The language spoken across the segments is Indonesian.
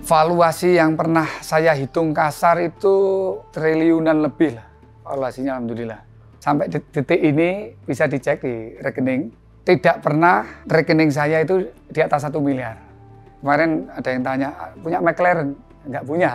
Valuasi yang pernah saya hitung kasar itu triliunan lebih lah valuasinya, alhamdulillah. Sampai detik ini bisa dicek di rekening, tidak pernah rekening saya itu di atas 1 miliar. Kemarin ada yang tanya, punya McLaren? Enggak punya.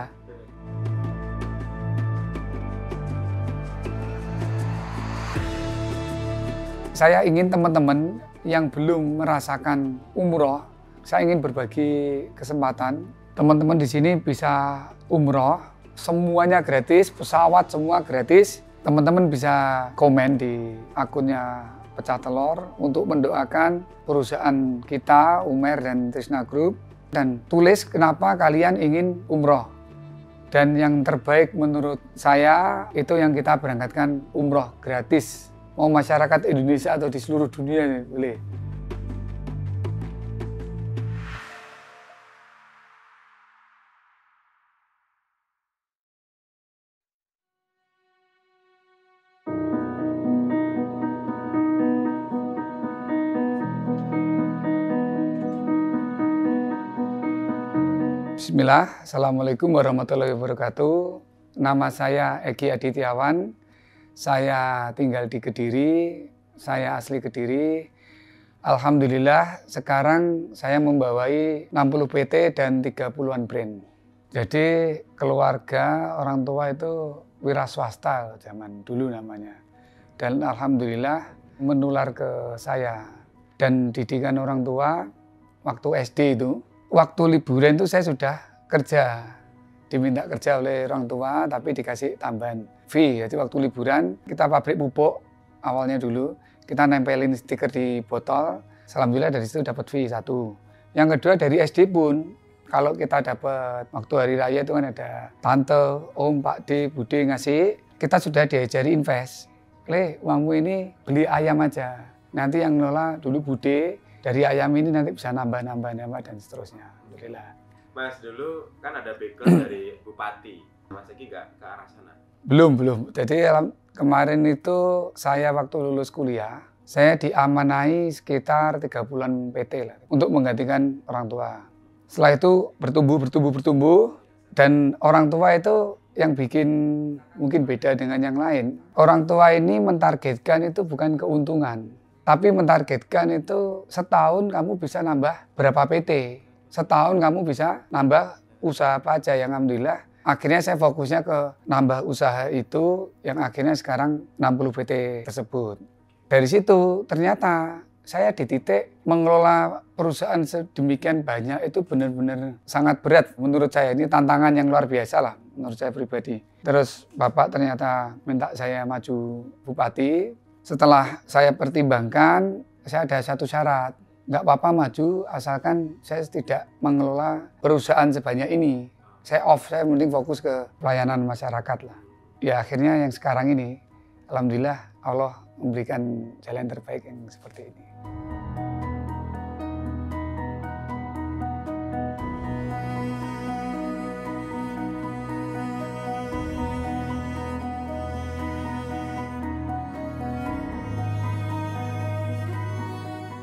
Saya ingin teman-teman yang belum merasakan umroh, saya ingin berbagi kesempatan. Teman-teman di sini bisa umroh, semuanya gratis, pesawat semua gratis. Teman-teman bisa komen di akunnya Pecah Telur untuk mendoakan perusahaan kita, Umair dan Trisna Group, dan tulis kenapa kalian ingin umroh. Dan yang terbaik menurut saya itu yang kita berangkatkan umroh gratis. Mau masyarakat Indonesia atau di seluruh dunia boleh. Bismillah, Assalamualaikum warahmatullahi wabarakatuh. Nama saya Egi Adityawan, saya tinggal di Kediri, saya asli Kediri. Alhamdulillah sekarang saya membawai 60 PT dan 30-an brand. Jadi keluarga orang tua itu wira swasta zaman dulu namanya. Dan alhamdulillah menular ke saya. Dan didikan orang tua waktu SD itu, waktu liburan itu saya sudah kerja, diminta kerja oleh orang tua tapi dikasih tambahan fee. Jadi waktu liburan kita pabrik pupuk awalnya dulu, kita nempelin stiker di botol, alhamdulillah dari situ dapat fee 1. Yang kedua dari SD pun, kalau kita dapat waktu hari raya itu kan ada tante, om, pak D, bude ngasih, kita sudah diajari invest. Uangmu ini beli ayam aja, nanti yang ngelola dulu bude, dari ayam ini nanti bisa nambah dan seterusnya. Alhamdulillah. Mas, dulu kan ada background dari Bupati. Mas Egi nggak ke arah sana? Belum. Jadi kemarin itu saya waktu lulus kuliah, saya diamanai sekitar 3 bulan PT lah untuk menggantikan orang tua. Setelah itu bertumbuh dan orang tua itu yang bikin mungkin beda dengan yang lain. Orang tua ini mentargetkan itu bukan keuntungan, tapi mentargetkan itu setahun kamu bisa nambah berapa PT. Setahun kamu bisa nambah usaha apa aja, yang alhamdulillah akhirnya saya fokusnya ke nambah usaha itu yang akhirnya sekarang 60 PT tersebut. Dari situ ternyata saya di titik mengelola perusahaan sedemikian banyak itu benar-benar sangat berat menurut saya. Ini tantangan yang luar biasa lah menurut saya pribadi. Terus Bapak ternyata minta saya maju Bupati. Setelah saya pertimbangkan, saya ada satu syarat. Nggak apa-apa maju, asalkan saya tidak mengelola perusahaan sebanyak ini. Saya mending fokus ke pelayanan masyarakat lah. Ya akhirnya yang sekarang ini, alhamdulillah Allah memberikan jalan terbaik yang seperti ini.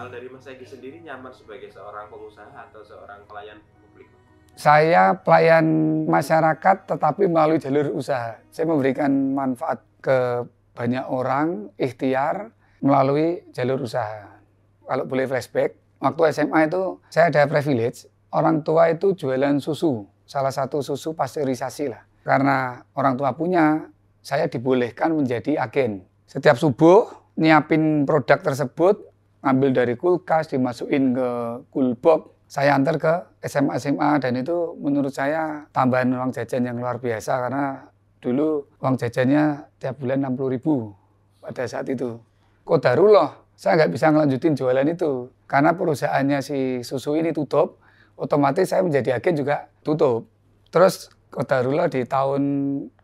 Dari Mas Egi sendiri nyaman sebagai seorang pengusaha atau seorang pelayan publik? Saya pelayan masyarakat tetapi melalui jalur usaha. Saya memberikan manfaat ke banyak orang, ikhtiar melalui jalur usaha. Kalau boleh flashback, waktu SMA itu saya ada privilege, orang tua itu jualan susu, salah satu susu pasteurisasi lah. Karena orang tua punya, saya dibolehkan menjadi agen. Setiap subuh nyiapin produk tersebut, ngambil dari kulkas, dimasukin ke coolbox, saya antar ke SMA dan itu menurut saya tambahan uang jajan yang luar biasa karena dulu uang jajannya tiap bulan 60.000 pada saat itu. Qadarullah, saya nggak bisa ngelanjutin jualan itu karena perusahaannya si susu ini tutup, otomatis saya menjadi agen juga tutup. Terus qadarullah di tahun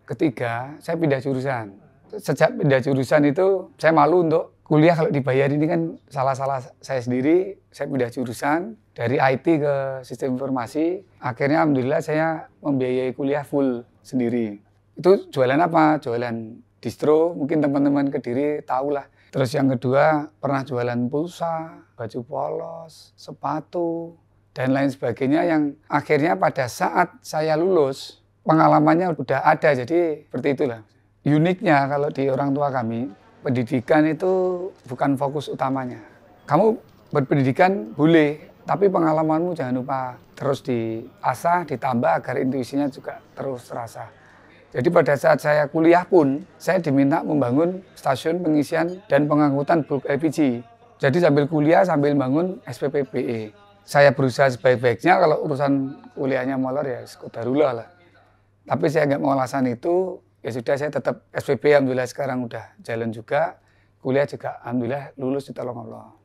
ketiga saya pindah jurusan. Sejak pindah jurusan itu saya malu untuk kuliah kalau dibayar, ini kan salah-salah saya sendiri. Saya pindah jurusan dari IT ke sistem informasi. Akhirnya alhamdulillah saya membiayai kuliah full sendiri. Itu jualan apa? Jualan distro, mungkin teman-teman Kediri tahu lah. Terus yang kedua pernah jualan pulsa, baju polos, sepatu, dan lain sebagainya yang akhirnya pada saat saya lulus pengalamannya udah ada. Jadi seperti itulah. Uniknya kalau di orang tua kami, pendidikan itu bukan fokus utamanya. Kamu berpendidikan boleh, tapi pengalamanmu jangan lupa terus diasah, ditambah agar intuisinya juga terus terasa. Jadi pada saat saya kuliah pun, saya diminta membangun stasiun pengisian dan pengangkutan bulk LPG. Jadi sambil kuliah, sambil bangun SPPBE. Saya berusaha sebaik-baiknya, kalau urusan kuliahnya molor ya qadarullah lah. Tapi saya nggak mau alasan itu, ya sudah saya tetap SPB, alhamdulillah sekarang udah jalan juga. Kuliah juga alhamdulillah lulus ditolong Allah.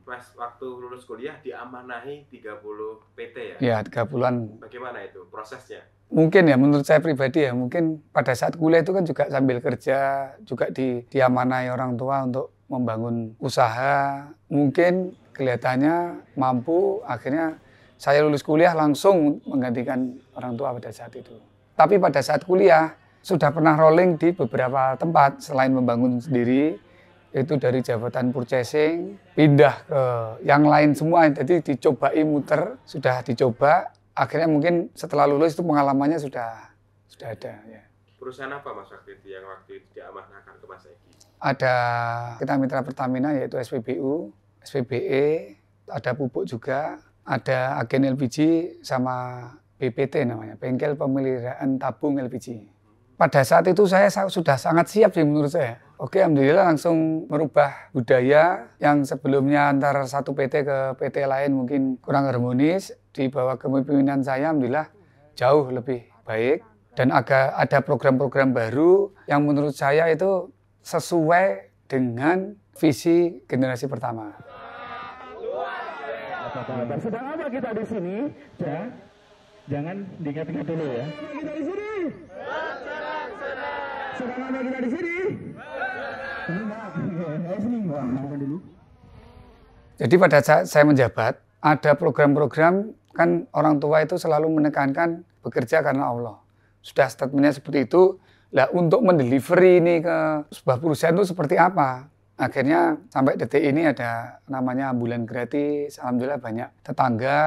Mas, waktu lulus kuliah diamanahi 30 PT ya? Ya, 30-an. Bagaimana itu prosesnya? Mungkin ya, menurut saya pribadi ya, mungkin pada saat kuliah itu kan juga sambil kerja, juga diamanai orang tua untuk membangun usaha. Mungkin kelihatannya mampu, akhirnya saya lulus kuliah langsung menggantikan orang tua pada saat itu. Tapi pada saat kuliah, sudah pernah rolling di beberapa tempat, selain membangun sendiri, itu dari jabatan purchasing, pindah ke yang lain semua, jadi dicobai muter, sudah dicoba. Akhirnya mungkin setelah lulus itu pengalamannya sudah ada. Ya. Perusahaan apa Mas waktu itu yang waktu itu diamanahkan ke Mas Egi? Ada kita mitra Pertamina yaitu SPBU, SPBE, ada pupuk juga, ada agen LPG sama BPT namanya, Bengkel Pemeliharaan Tabung LPG. Pada saat itu saya sudah sangat siap sih menurut saya. Oke, alhamdulillah langsung merubah budaya yang sebelumnya antara satu PT ke PT lain mungkin kurang harmonis, dibawa kepemimpinan saya alhamdulillah jauh lebih baik dan ada program-program baru yang menurut saya itu sesuai dengan visi generasi pertama. Sedang apa kita di sini? Ya. Jangan diingat-ingat dulu ya. Kita di sini. Sedang apa kita di sini? Jadi pada saat saya menjabat, ada program-program, kan orang tua itu selalu menekankan bekerja karena Allah. Sudah statementnya seperti itu. Lah untuk mendelivery ini ke sebuah perusahaan itu seperti apa? Akhirnya sampai detik ini ada namanya ambulan gratis. Alhamdulillah banyak tetangga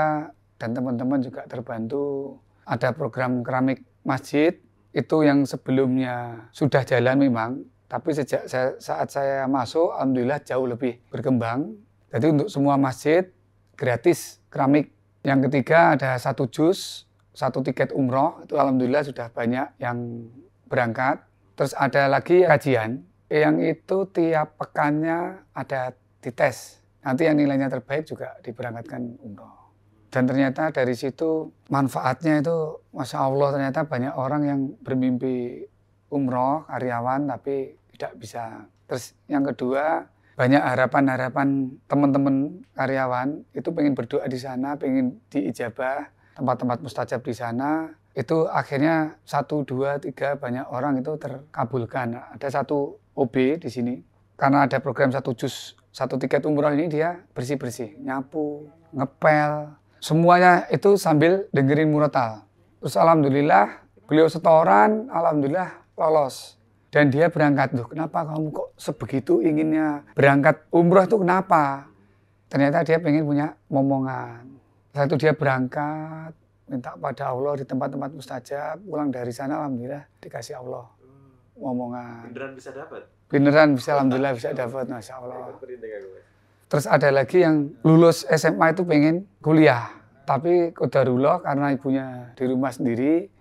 dan teman-teman juga terbantu. Ada program keramik masjid, itu yang sebelumnya sudah jalan memang. Tapi sejak saat saya masuk, alhamdulillah jauh lebih berkembang. Jadi untuk semua masjid gratis keramik. Yang ketiga ada 1 juz, 1 tiket umroh. Itu alhamdulillah sudah banyak yang berangkat. Terus ada lagi kajian, yang itu tiap pekannya ada dites. Nanti yang nilainya terbaik juga diberangkatkan umroh. Dan ternyata dari situ manfaatnya itu, Masya Allah, ternyata banyak orang yang bermimpi umroh, karyawan, tapi tidak bisa. Terus yang kedua, banyak harapan-harapan teman-teman karyawan, itu pengen berdoa di sana, pengen diijabah, tempat-tempat mustajab di sana, itu akhirnya 1, 2, 3 banyak orang itu terkabulkan. Ada 1 OB di sini, karena ada program 1 juz, 1 tiket umroh ini dia bersih-bersih, nyapu, ngepel, semuanya itu sambil dengerin murotal. Terus alhamdulillah beliau setoran, alhamdulillah lolos. Dan dia berangkat, loh kenapa kamu kok sebegitu inginnya berangkat umroh itu kenapa? Ternyata dia pengen punya momongan. Setelah itu dia berangkat, minta pada Allah di tempat-tempat mustajab, pulang dari sana alhamdulillah dikasih Allah momongan. Beneran bisa dapat? Beneran bisa, alhamdulillah bisa dapat, Masya Allah. Terus ada lagi yang lulus SMA itu pengen kuliah. Tapi qadarullah karena ibunya di rumah sendiri,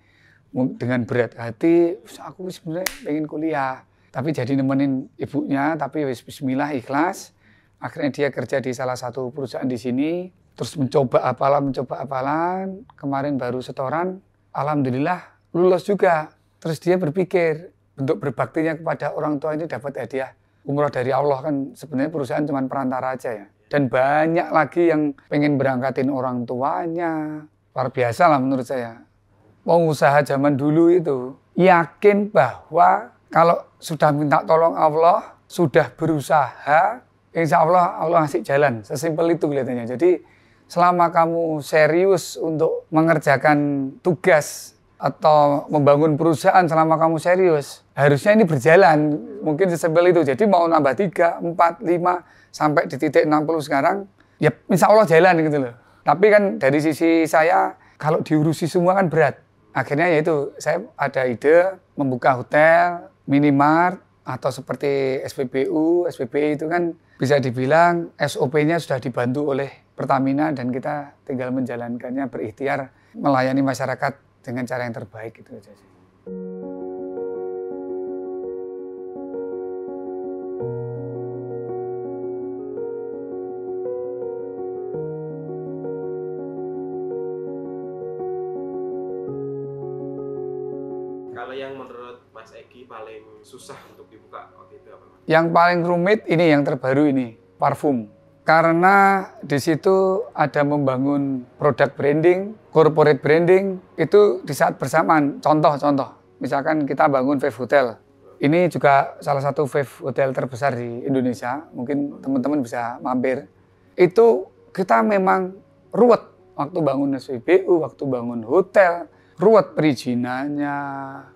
dengan berat hati, aku sebenarnya pengen kuliah. Tapi jadi nemenin ibunya, tapi bismillah ikhlas. Akhirnya dia kerja di salah satu perusahaan di sini. Terus mencoba apalan. Kemarin baru setoran, alhamdulillah lulus juga. Terus dia berpikir, bentuk berbaktinya kepada orang tua ini dapat hadiah umroh dari Allah, kan sebenarnya perusahaan cuma perantara aja ya. Dan banyak lagi yang pengen berangkatin orang tuanya. Luar biasa lah menurut saya. Pengusaha zaman dulu itu yakin bahwa kalau sudah minta tolong Allah, sudah berusaha, insya Allah Allah ngasih jalan. Sesimpel itu kelihatannya. Jadi selama kamu serius untuk mengerjakan tugas atau membangun perusahaan, selama kamu serius, harusnya ini berjalan. Mungkin sesimpel itu. Jadi mau nambah 3, 4, 5, sampai di titik 60 sekarang, ya insya Allah jalan gitu loh. Tapi kan dari sisi saya, kalau diurusi semua kan berat. Akhirnya yaitu saya ada ide membuka hotel, minimart, atau seperti SPBU, SPBI itu kan bisa dibilang SOP-nya sudah dibantu oleh Pertamina dan kita tinggal menjalankannya, berikhtiar melayani masyarakat dengan cara yang terbaik gitu aja sih. Kalau yang menurut Mas Egi paling susah untuk dibuka waktu itu apa? Yang paling rumit ini yang terbaru ini, parfum. Karena di situ ada membangun produk branding, corporate branding, itu di saat bersamaan. Contoh, misalkan kita bangun Wave Hotel. Ini juga salah satu Wave Hotel terbesar di Indonesia, mungkin teman-teman bisa mampir. Itu kita memang ruwet waktu bangun SPBU, waktu bangun hotel, ruwet perizinannya,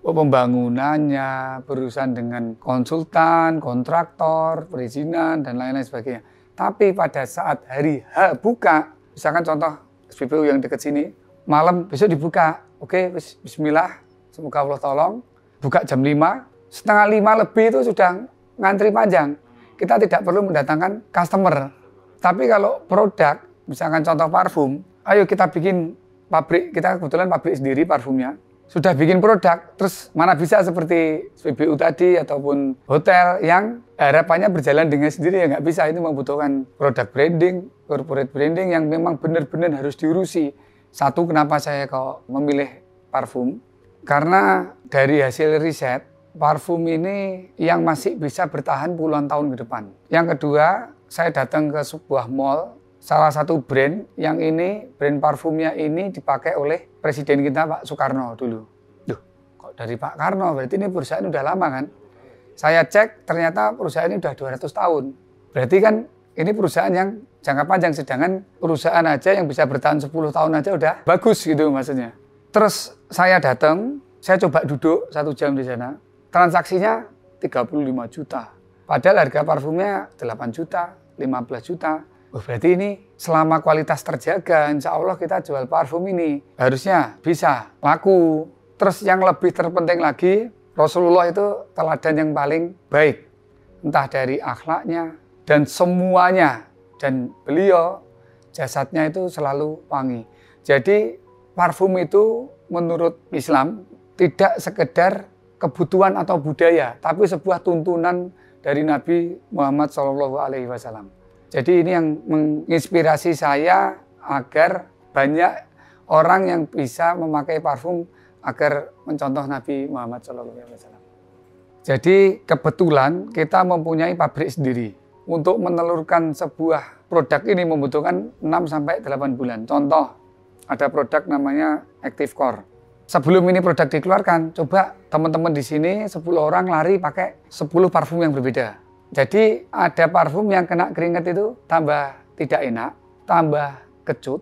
pembangunannya, berurusan dengan konsultan, kontraktor, perizinan, dan lain-lain sebagainya. Tapi pada saat hari H buka, misalkan contoh SPBU yang dekat sini, malam besok dibuka. Oke, bismillah, semoga Allah tolong. Buka jam 5, setengah 5 lebih itu sudah ngantri panjang. Kita tidak perlu mendatangkan customer. Tapi kalau produk, misalkan contoh parfum, ayo kita bikin pabrik, kita kebetulan pabrik sendiri parfumnya. Sudah bikin produk, terus mana bisa seperti SPBU tadi ataupun hotel yang harapannya berjalan dengan sendiri, ya nggak bisa. Itu membutuhkan produk branding, corporate branding yang memang benar-benar harus diurusi. Satu, kenapa saya kok memilih parfum? Karena dari hasil riset, parfum ini yang masih bisa bertahan puluhan tahun ke depan. Yang kedua, saya datang ke sebuah mall, salah satu brand yang ini, brand parfumnya ini dipakai oleh Presiden kita Pak Soekarno dulu. Duh, kok dari Pak Karno? Berarti ini perusahaan udah lama kan? Saya cek, ternyata perusahaan ini udah 200 tahun. Berarti kan ini perusahaan yang jangka panjang, sedangkan perusahaan aja yang bisa bertahan 10 tahun aja udah bagus gitu maksudnya. Terus saya datang, saya coba duduk 1 jam di sana, transaksinya 35 juta. Padahal harga parfumnya 8 juta, 15 juta. Oh, berarti ini selama kualitas terjaga, insya Allah kita jual parfum ini harusnya bisa laku. Terus yang lebih terpenting lagi, Rasulullah itu teladan yang paling baik. Entah dari akhlaknya dan semuanya. Dan beliau jasadnya itu selalu wangi. Jadi parfum itu menurut Islam tidak sekedar kebutuhan atau budaya, tapi sebuah tuntunan dari Nabi Muhammad SAW. Jadi ini yang menginspirasi saya agar banyak orang yang bisa memakai parfum agar mencontoh Nabi Muhammad SAW. Jadi kebetulan kita mempunyai pabrik sendiri. Untuk menelurkan sebuah produk ini membutuhkan 6-8 bulan. Contoh, ada produk namanya Active Core. Sebelum ini produk dikeluarkan, coba teman-teman di sini 10 orang lari pakai 10 parfum yang berbeda. Jadi ada parfum yang kena keringat itu tambah tidak enak, tambah kecut,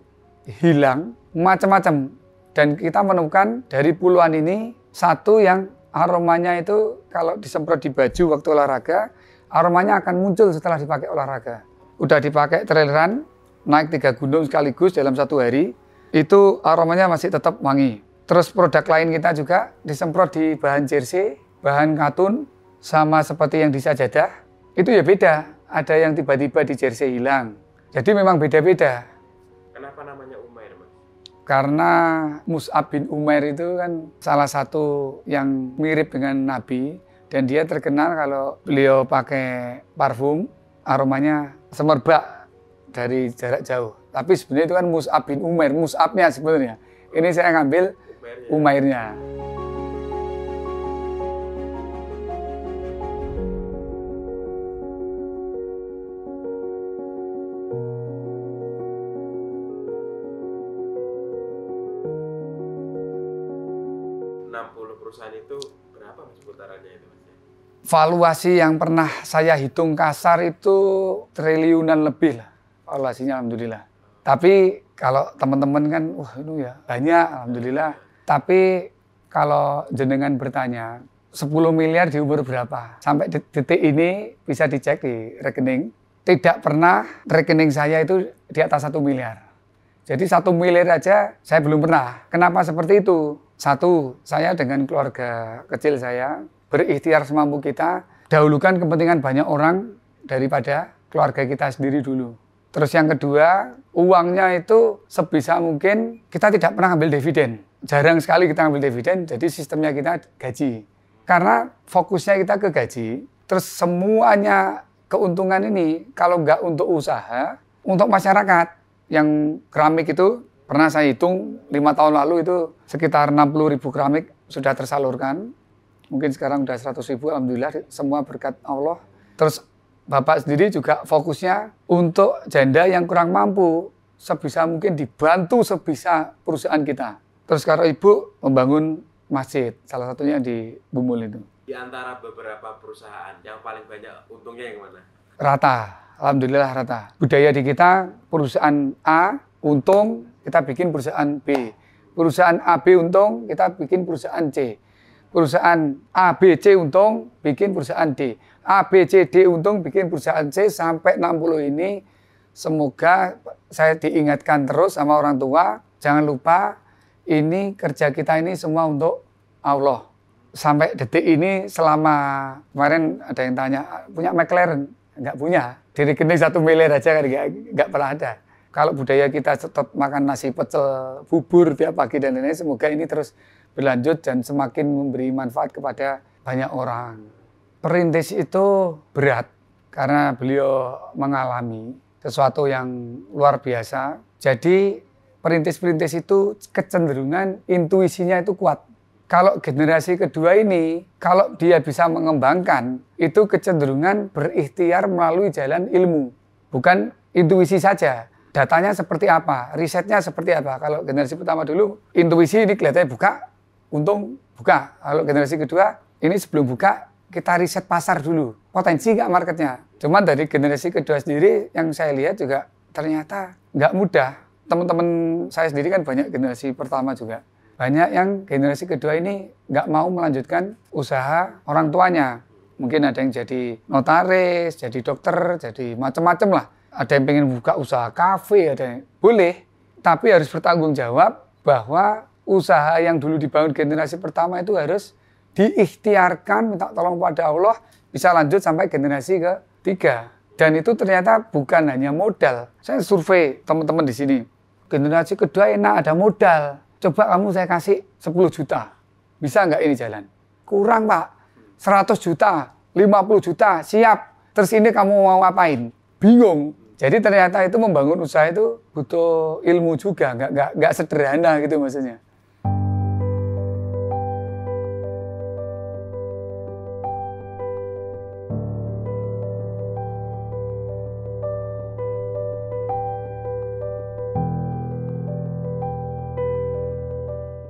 hilang, macam-macam. Dan kita menemukan dari puluhan ini, satu yang aromanya itu kalau disemprot di baju waktu olahraga, aromanya akan muncul setelah dipakai olahraga. Udah dipakai trail run, naik 3 gunung sekaligus dalam 1 hari, itu aromanya masih tetap wangi. Terus produk lain kita juga disemprot di bahan jersey, bahan katun, sama seperti yang di sajadah. Itu ya beda, ada yang tiba-tiba di jersey hilang. Jadi memang beda-beda. Kenapa namanya Umair, Mas? Karena Mus'ab bin Umair itu kan salah satu yang mirip dengan Nabi. Dan dia terkenal kalau beliau pakai parfum, aromanya semerbak dari jarak jauh. Tapi sebenarnya itu kan Mus'ab bin Umair, Mus'abnya sebenarnya. Ini saya ngambil Umairnya. 60 perusahaan itu berapa Mas putarannya itu, Mas? Valuasi yang pernah saya hitung kasar itu triliunan lebih lah. Valuasinya alhamdulillah. Tapi kalau teman-teman kan, wah itu ya banyak alhamdulillah. Tapi kalau jenengan bertanya, 10 miliar di umur berapa? Sampai detik ini bisa dicek di rekening. Tidak pernah rekening saya itu di atas 1 miliar. Jadi 1 miliar aja saya belum pernah. Kenapa seperti itu? Satu, saya dengan keluarga kecil saya berikhtiar semampu kita, dahulukan kepentingan banyak orang daripada keluarga kita sendiri dulu. Terus yang kedua, uangnya itu sebisa mungkin kita tidak pernah ambil dividen. Jarang sekali kita ambil dividen, jadi sistemnya kita gaji. Karena fokusnya kita ke gaji, terus semuanya keuntungan ini kalau nggak untuk usaha, untuk masyarakat yang keramik itu, pernah saya hitung 5 tahun lalu itu sekitar 60.000 keramik sudah tersalurkan. Mungkin sekarang udah 100.000, alhamdulillah semua berkat Allah. Terus Bapak sendiri juga fokusnya untuk janda yang kurang mampu, sebisa mungkin dibantu sebisa perusahaan kita. Terus kalau Ibu membangun masjid, salah satunya di Bumul itu. Di antara beberapa perusahaan yang paling banyak untungnya yang mana? Rata, alhamdulillah rata. Budaya di kita, perusahaan A untung, kita bikin perusahaan B. Perusahaan A, B untung, kita bikin perusahaan C. Perusahaan A, B, C untung, bikin perusahaan D. A, B, C, D untung, bikin perusahaan C. Sampai 60 ini, semoga saya diingatkan terus sama orang tua, jangan lupa, ini kerja kita ini semua untuk Allah. Sampai detik ini, selama kemarin ada yang tanya, punya McLaren? Enggak punya. Di rekening 1 miliar aja kan enggak pernah ada. Kalau budaya kita tetap makan nasi pecel, bubur tiap pagi dan lain-lain, semoga ini terus berlanjut dan semakin memberi manfaat kepada banyak orang. Perintis itu berat karena beliau mengalami sesuatu yang luar biasa. Jadi perintis-perintis itu kecenderungan intuisinya itu kuat. Kalau generasi kedua ini, kalau dia bisa mengembangkan, itu kecenderungan berikhtiar melalui jalan ilmu. Bukan intuisi saja. Datanya seperti apa, risetnya seperti apa. Kalau generasi pertama dulu, intuisi ini kelihatannya buka, untung buka. Kalau generasi kedua, ini sebelum buka, kita riset pasar dulu. Potensi nggak marketnya. Cuman dari generasi kedua sendiri, yang saya lihat juga ternyata nggak mudah. Teman-teman saya sendiri kan banyak generasi pertama juga. Banyak yang generasi kedua ini nggak mau melanjutkan usaha orang tuanya. Mungkin ada yang jadi notaris, jadi dokter, jadi macam-macam lah. Ada yang pengen buka usaha kafe, ada yang boleh. Tapi harus bertanggung jawab bahwa usaha yang dulu dibangun generasi pertama itu harus diikhtiarkan, minta tolong pada Allah, bisa lanjut sampai generasi ketiga. Dan itu ternyata bukan hanya modal. Saya survei teman-teman di sini. Generasi kedua enak, ada modal. Coba kamu saya kasih 10 juta. Bisa nggak ini jalan? Kurang, Pak. 100 juta, 50 juta, siap. Terus ini kamu mau apain? Bingung. Jadi ternyata itu membangun usaha itu butuh ilmu juga, nggak sederhana gitu maksudnya.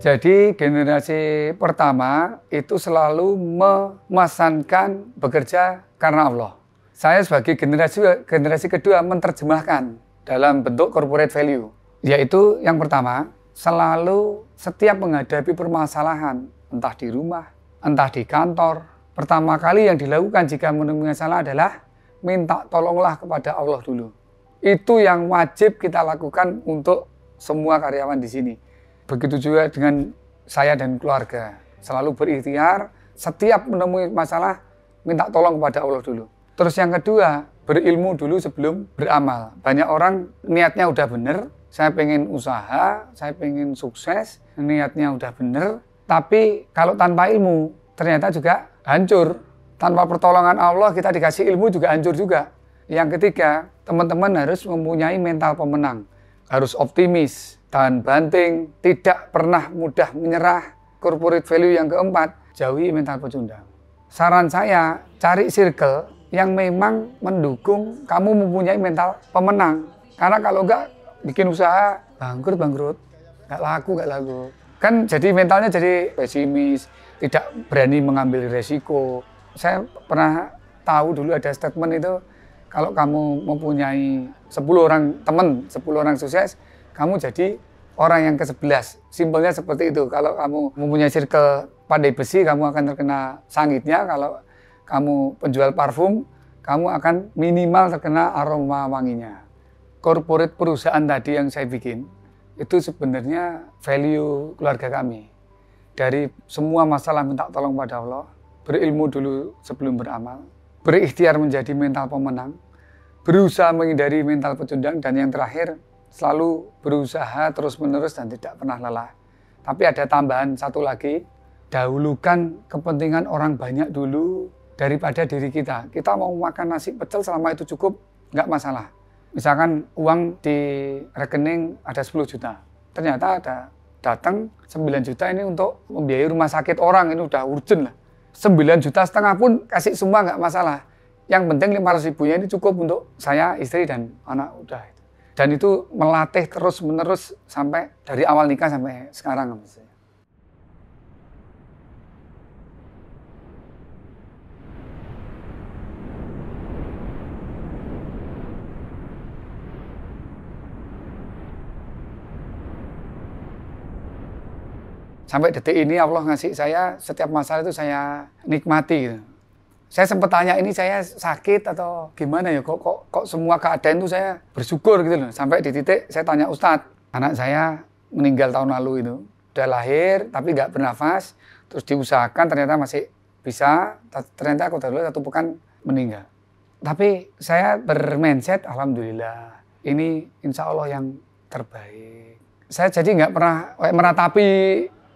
Jadi generasi pertama itu selalu memesankan bekerja karena Allah. Saya sebagai generasi kedua menerjemahkan dalam bentuk corporate value. Yaitu yang pertama, selalu setiap menghadapi permasalahan, entah di rumah, entah di kantor, pertama kali yang dilakukan jika menemui masalah adalah minta tolonglah kepada Allah dulu. Itu yang wajib kita lakukan untuk semua karyawan di sini. Begitu juga dengan saya dan keluarga. Selalu berikhtiar, setiap menemui masalah, minta tolong kepada Allah dulu. Terus yang kedua, berilmu dulu sebelum beramal. Banyak orang niatnya udah bener, saya pengen usaha, saya pengen sukses, niatnya udah bener. Tapi kalau tanpa ilmu, ternyata juga hancur. Tanpa pertolongan Allah, kita dikasih ilmu juga hancur juga. Yang ketiga, teman-teman harus mempunyai mental pemenang. Harus optimis, tahan banting, tidak pernah mudah menyerah. Corporate value yang keempat, jauhi mental pecundang. Saran saya, cari circle yang memang mendukung kamu mempunyai mental pemenang. Karena kalau enggak, bikin usaha, bangkrut, nggak laku. Kan jadi mentalnya jadi pesimis, tidak berani mengambil resiko. Saya pernah tahu dulu ada statement itu, kalau kamu mempunyai 10 orang teman, 10 orang sukses, kamu jadi orang yang ke-11. Simpelnya seperti itu. Kalau kamu mempunyai circle pandai besi, kamu akan terkena sangitnya. Kalau kamu penjual parfum, kamu akan minimal terkena aroma wanginya. Corporate perusahaan tadi yang saya bikin, itu sebenarnya value keluarga kami. Dari semua masalah minta tolong pada Allah, berilmu dulu sebelum beramal, berikhtiar menjadi mental pemenang, berusaha menghindari mental pecundang, dan yang terakhir selalu berusaha terus-menerus dan tidak pernah lelah. Tapi ada tambahan satu lagi, dahulukan kepentingan orang banyak dulu daripada diri kita. Kita mau makan nasi pecel selama itu cukup, nggak masalah. Misalkan uang di rekening ada 10 juta, ternyata ada datang 9 juta ini untuk membiayai rumah sakit orang, ini udah urgent lah. 9,5 juta pun kasih semua nggak masalah. Yang penting 500 ribunya ini cukup untuk saya, istri, dan anak, udah. Dan itu melatih terus-menerus sampai dari awal nikah sampai sekarang. Sampai detik ini Allah ngasih saya, setiap masalah itu saya nikmati gitu. Saya sempat tanya, ini saya sakit atau gimana ya, kok semua keadaan itu saya bersyukur gitu loh. Sampai di titik saya tanya Ustadz, anak saya meninggal tahun lalu itu, udah lahir tapi nggak bernafas, terus diusahakan ternyata masih bisa, ternyata aku tahu 1 pekan meninggal. Tapi saya bermindset, alhamdulillah, ini insya Allah yang terbaik. Saya jadi nggak pernah meratapi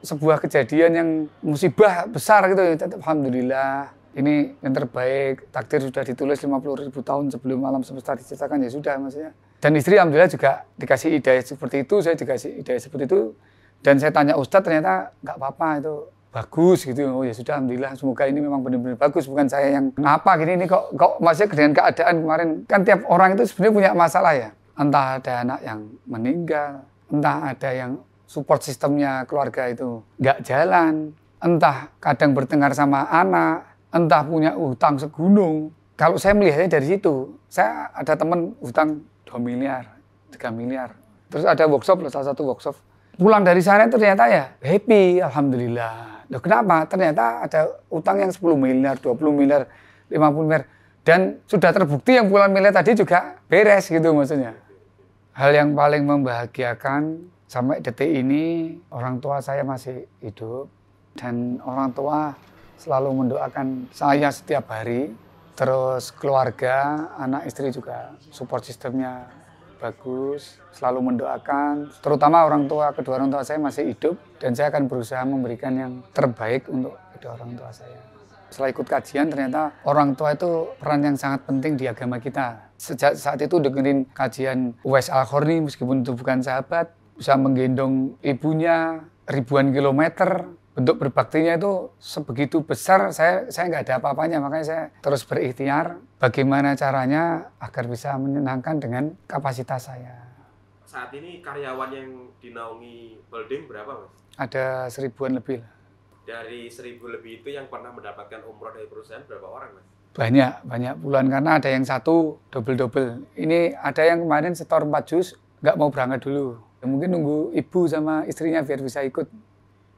sebuah kejadian yang musibah besar gitu ya, alhamdulillah ini yang terbaik, takdir sudah ditulis 50.000 tahun sebelum alam semesta diciptakan, ya sudah maksudnya. Dan istri alhamdulillah juga dikasih hidayah seperti itu, saya dikasih hidayah seperti itu, dan saya tanya Ustadz ternyata nggak apa-apa, itu bagus gitu. Oh ya sudah, alhamdulillah, semoga ini memang benar-benar bagus, bukan saya yang kenapa gini, ini kok masih dengan keadaan kemarin. Kan tiap orang itu sebenarnya punya masalah ya, entah ada anak yang meninggal, entah ada yang support sistemnya keluarga itu nggak jalan, entah kadang bertengkar sama anak, entah punya utang segunung. Kalau saya melihatnya dari situ, saya ada teman utang 2 miliar, 3 miliar. Terus ada workshop, salah satu workshop. Pulang dari sana ternyata ya happy, alhamdulillah. Loh, kenapa? Ternyata ada utang yang 10 miliar, 20 miliar, 50 miliar. Dan sudah terbukti yang puluhan miliar tadi juga beres gitu maksudnya. Hal yang paling membahagiakan sampai detik ini, orang tua saya masih hidup. Dan orang tua selalu mendoakan saya setiap hari. Terus keluarga, anak istri juga support sistemnya bagus, selalu mendoakan. Terutama kedua orang tua saya masih hidup, dan saya akan berusaha memberikan yang terbaik untuk kedua orang tua saya. Setelah ikut kajian, ternyata orang tua itu peran yang sangat penting di agama kita. Sejak saat itu dengerin kajian Uwais Al-Qarni, meskipun itu bukan sahabat, bisa menggendong ibunya ribuan kilometer. Bentuk berbaktinya itu sebegitu besar, saya nggak ada apa-apanya, makanya saya terus berikhtiar bagaimana caranya agar bisa menyenangkan dengan kapasitas saya. Saat ini karyawan yang dinaungi holding berapa, Mas? Ada 1000-an lebih. Dari 1000 lebih itu yang pernah mendapatkan umroh dari perusahaan berapa orang, Mas? Banyak puluhan, karena ada yang satu double. Ini ada yang kemarin setor 4 juz, nggak mau berangkat dulu. Ya, mungkin nunggu ibu sama istrinya biar bisa ikut.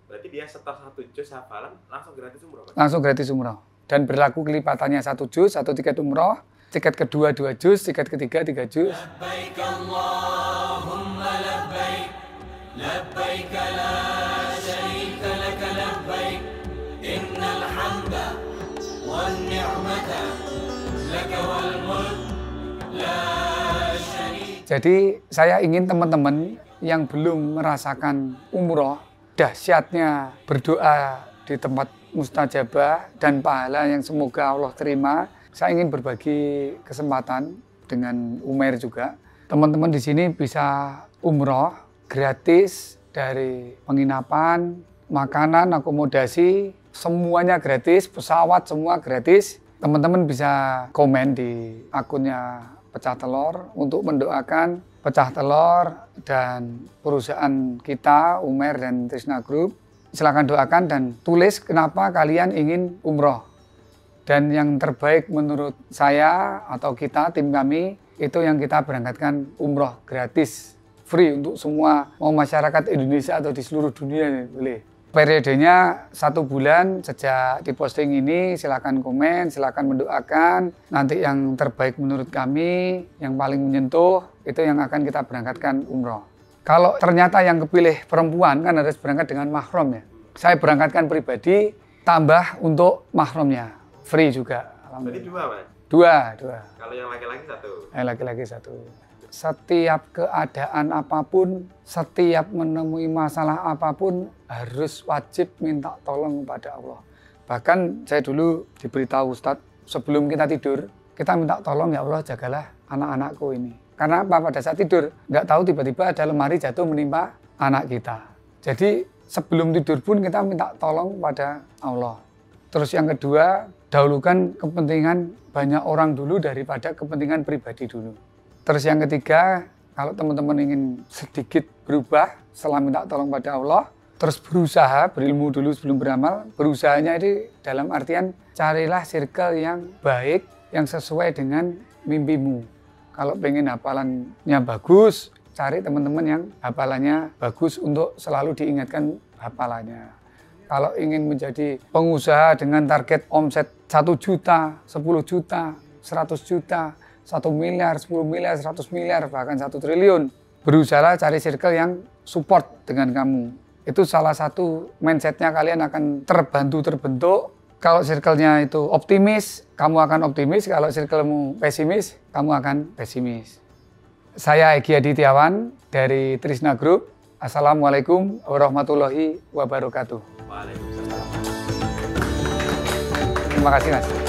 Berarti dia setor 1 juz hafalan langsung gratis umroh, Mas? Langsung gratis umroh. Dan berlaku kelipatannya 1 juz, 1 tiket umroh, tiket kedua 2 juz, tiket ketiga 3 juz. Labbaik Allahumma labbaik, labbaik la syarika laka labbaik, innal hamda wan ni'mata laka wal mulk la syarika. Jadi saya ingin teman-teman yang belum merasakan umroh, dahsyatnya berdoa di tempat mustajabah dan pahala yang semoga Allah terima, saya ingin berbagi kesempatan dengan Umair juga. Teman-teman di sini bisa umroh gratis, dari penginapan, makanan, akomodasi, semuanya gratis, pesawat semua gratis. Teman-teman bisa komen di akunnya Pecah Telur untuk mendoakan Pecah Telur dan perusahaan kita, Umair dan Trisna Group. Silakan doakan dan tulis kenapa kalian ingin umroh. Dan yang terbaik menurut saya atau kita, tim kami, itu yang kita berangkatkan umroh gratis, free untuk semua, mau masyarakat Indonesia atau di seluruh dunia boleh. Periodenya 1 bulan sejak diposting ini, silakan komen, silakan mendoakan. Nanti yang terbaik menurut kami, yang paling menyentuh, itu yang akan kita berangkatkan umroh. Kalau ternyata yang kepilih perempuan kan harus berangkat dengan mahram ya. Saya berangkatkan pribadi, tambah untuk mahramnya, free juga. Berarti 2, Mas? 2. Kalau yang laki-laki 1? Yang laki-laki 1. Setiap keadaan apapun, setiap menemui masalah apapun, harus wajib minta tolong kepada Allah. Bahkan saya dulu diberitahu Ustadz, sebelum kita tidur, kita minta tolong, ya Allah jagalah anak-anakku ini. Karena apa? Pada saat tidur, nggak tahu tiba-tiba ada lemari jatuh menimpa anak kita. Jadi sebelum tidur pun kita minta tolong pada Allah. Terus yang kedua, dahulukan kepentingan banyak orang dulu daripada kepentingan pribadi dulu. Terus yang ketiga, kalau teman-teman ingin sedikit berubah setelah minta tolong pada Allah, terus berusaha, berilmu dulu sebelum beramal. Berusahanya ini dalam artian carilah circle yang baik, yang sesuai dengan mimpimu. Kalau pengen hafalannya bagus, cari teman-teman yang hafalannya bagus untuk selalu diingatkan hafalannya. Kalau ingin menjadi pengusaha dengan target omset 1 juta, 10 juta, 100 juta, 1 miliar, 10 miliar, 100 miliar, bahkan 1 triliun. Berusaha cari circle yang support dengan kamu. Itu salah satu mindsetnya kalian akan terbentuk. Kalau circle-nya itu optimis, kamu akan optimis. Kalau circle-mu pesimis, kamu akan pesimis. Saya Egy Adityawan dari Trisna Group. Assalamualaikum warahmatullahi wabarakatuh. Waalaikumsalam. Terima kasih Mas.